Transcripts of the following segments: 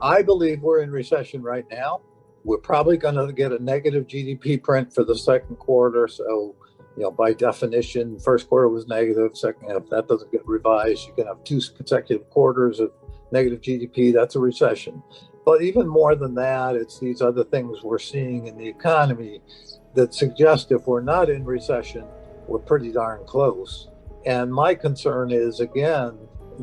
I believe we're in recession right now. We're probably going to get a negative GDP print for the second quarter. So, by definition, first quarter was negative. Second, if that doesn't get revised, you can have two consecutive quarters of negative GDP. That's a recession. But even more than that, it's these other things we're seeing in the economy that suggest if we're not in recession, we're pretty darn close. And my concern is, again,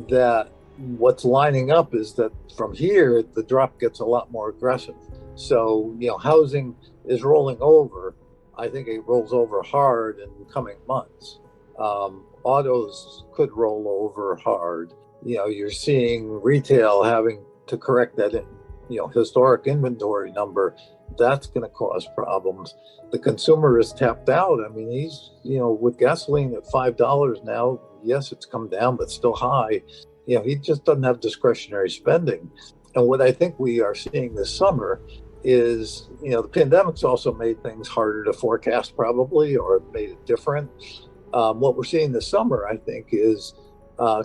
that what's lining up is that from here, the drop gets a lot more aggressive. So, housing is rolling over. I think it rolls over hard in the coming months. Autos could roll over hard. You're seeing retail having to correct that, historic inventory number. That's going to cause problems. The consumer is tapped out. I mean, he's, with gasoline at $5 now, yes, it's come down, but still high. He just doesn't have discretionary spending. And what I think we are seeing this summer is, the pandemic's also made things harder to forecast probably, or made it different. What we're seeing this summer, I think, is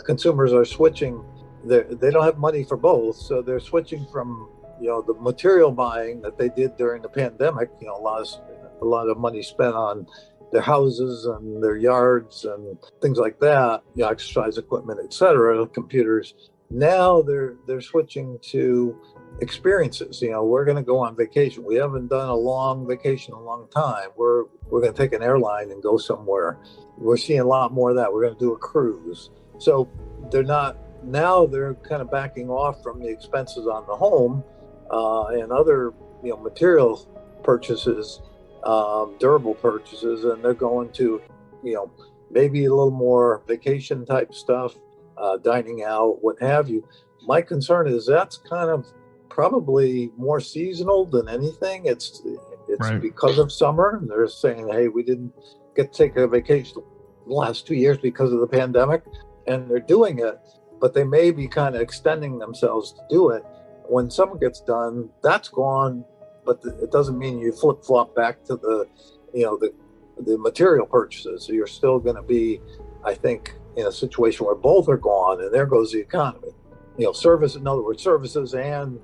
consumers are switching. They don't have money for both, so they're switching from, the material buying that they did during the pandemic, a lot of money spent on their houses and their yards and things like that, exercise equipment, etc., computers. Now they're switching to experiences. We're going to go on vacation. We haven't done a long vacation in a long time. We're going to take an airline and go somewhere. We're seeing a lot more of that. We're going to do a cruise. So they're kind of backing off from the expenses on the home and other material purchases, durable purchases, and they're going to maybe a little more vacation type stuff, dining out, what have you. My concern is that's kind of probably more seasonal than anything. It's right. Because of summer. They're saying, hey, we didn't get to take a vacation the last 2 years because of the pandemic, and they're doing it, but they may be kind of extending themselves to do it. When summer gets done, that's gone, but it doesn't mean you flip-flop back to the material purchases. So you're still going to be, I think, in a situation where both are gone, and there goes the economy. Service, in other words, services and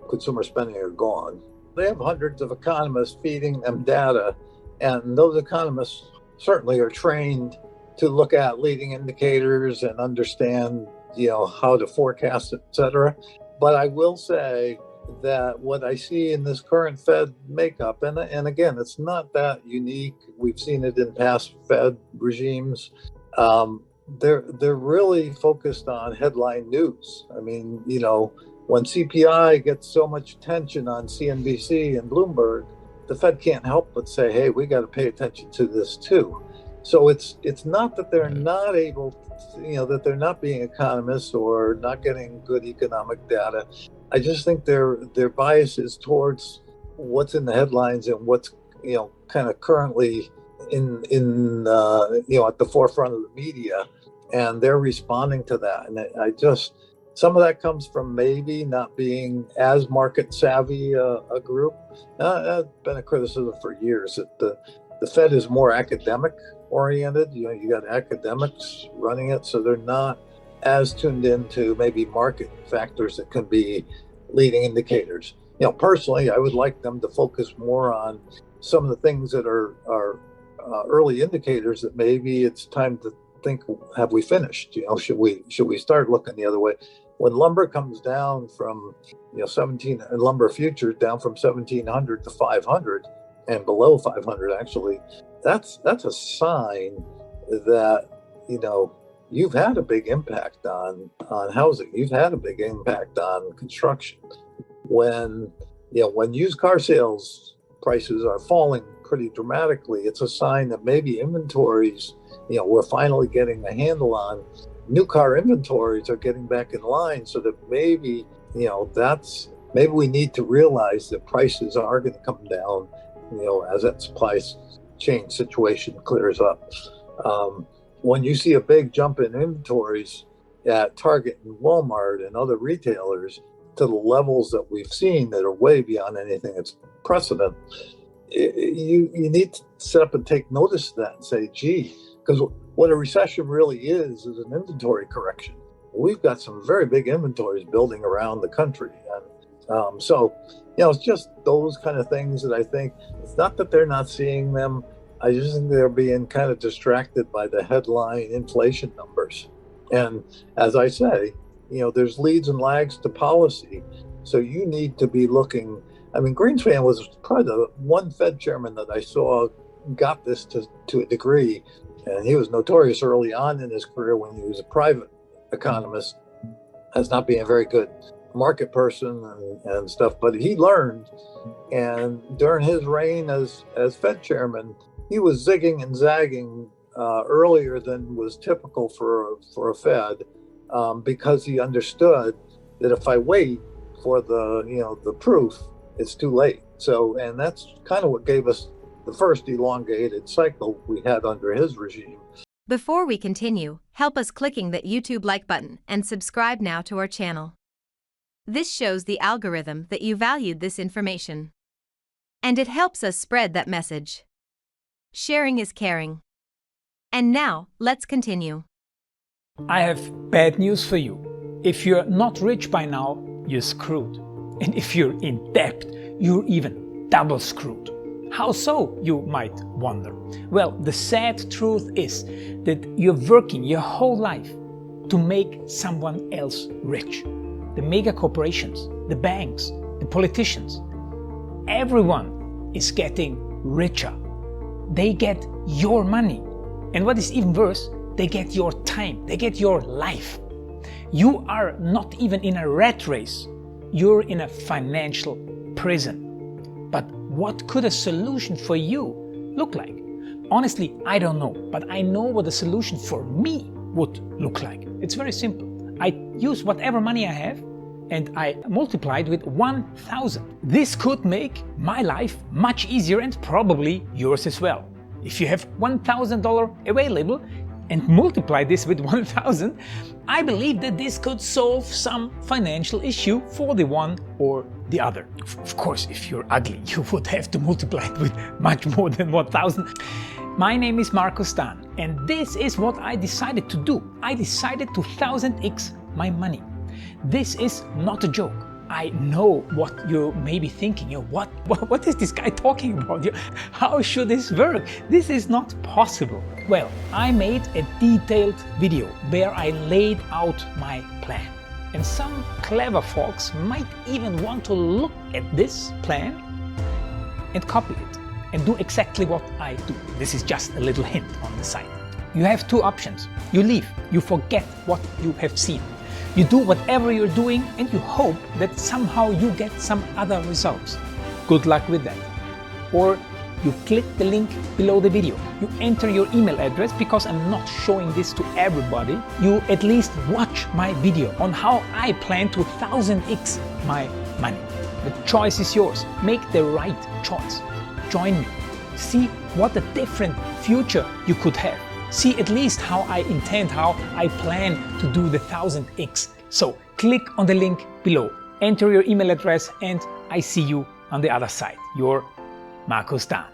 consumer spending are gone. They have hundreds of economists feeding them data, and those economists certainly are trained to look at leading indicators and understand, how to forecast, et cetera. But I will say that what I see in this current Fed makeup, and again, it's not that unique. We've seen it in past Fed regimes. They're really focused on headline news. I mean, when CPI gets so much attention on CNBC and Bloomberg, the Fed can't help but say, hey, we got to pay attention to this too. So it's not that they're not able to, that they're not being economists or not getting good economic data. I just think their bias is towards what's in the headlines and what's, kind of currently in at the forefront of the media, and they're responding to that. And some of that comes from maybe not being as market savvy a group. That's been a criticism for years that the Fed is more academic oriented. You got academics running it, so they're not as tuned into maybe market factors that can be leading indicators. Personally, I would like them to focus more on some of the things that are early indicators that maybe it's time to think, have we finished? Should we start looking the other way? When lumber comes down from 17 and lumber futures down from 1700 to 500 and below 500 actually, that's a sign that you've had a big impact on housing. You've had a big impact on construction. When used car sales prices are falling pretty dramatically, it's a sign that maybe inventories, we're finally getting a handle on. New car inventories are getting back in line, so that maybe maybe we need to realize that prices are going to come down, as that supply chain situation clears up. When you see a big jump in inventories at Target and Walmart and other retailers to the levels that we've seen that are way beyond anything that's precedent, you need to sit up and take notice of that and say, gee, because what a recession really is an inventory correction. we've got some very big inventories building around the country. And so, it's just those kind of things that I think, it's not that they're not seeing them. I just think they're being kind of distracted by the headline inflation numbers. And as I say, there's leads and lags to policy. So you need to be looking. I mean, Greenspan was probably the one Fed chairman that I saw got this to a degree. And he was notorious early on in his career when he was a private economist as not being a very good market person and stuff. But he learned. And during his reign as Fed chairman, he was zigging and zagging earlier than was typical for a Fed, because he understood that if I wait for the proof, it's too late. So, and that's kind of what gave us the first elongated cycle we had under his regime. Before we continue, help us clicking that YouTube like button and subscribe now to our channel. This shows the algorithm that you valued this information. And it helps us spread that message. Sharing is caring. And now, let's continue. I have bad news for you. If you're not rich by now, you're screwed. And if you're in debt, you're even double screwed. How so, you might wonder? Well, the sad truth is that you're working your whole life to make someone else rich. The mega corporations, the banks, the politicians, everyone is getting richer. They get your money. And what is even worse, they get your time, they get your life. You are not even in a rat race, you're in a financial prison. But what could a solution for you look like? Honestly, I don't know, but I know what a solution for me would look like. It's very simple. I use whatever money I have and I multiply it with 1,000. This could make my life much easier and probably yours as well. If you have $1,000 available and multiply this with 1,000, I believe that this could solve some financial issue for the one or the other. Of course, if you're ugly, you would have to multiply it with much more than 1,000. My name is Marco Stan, and this is what I decided to do. I decided to 1000x my money. This is not a joke. I know what you may be thinking. What is this guy talking about? How should this work? This is not possible. Well, I made a detailed video where I laid out my plan. And some clever folks might even want to look at this plan and copy it and do exactly what I do. This is just a little hint on the side. You have two options. You leave, you forget what you have seen. You do whatever you're doing and you hope that somehow you get some other results. Good luck with that. Or you click the link below the video. You enter your email address because I'm not showing this to everybody. You at least watch my video on how I plan to 1000x my money. The choice is yours. Make the right choice. Join me. See what a different future you could have. See at least how I intend, how I plan to do the 1000x. So click on the link below, enter your email address, and I see you on the other side. Your Marco Stan.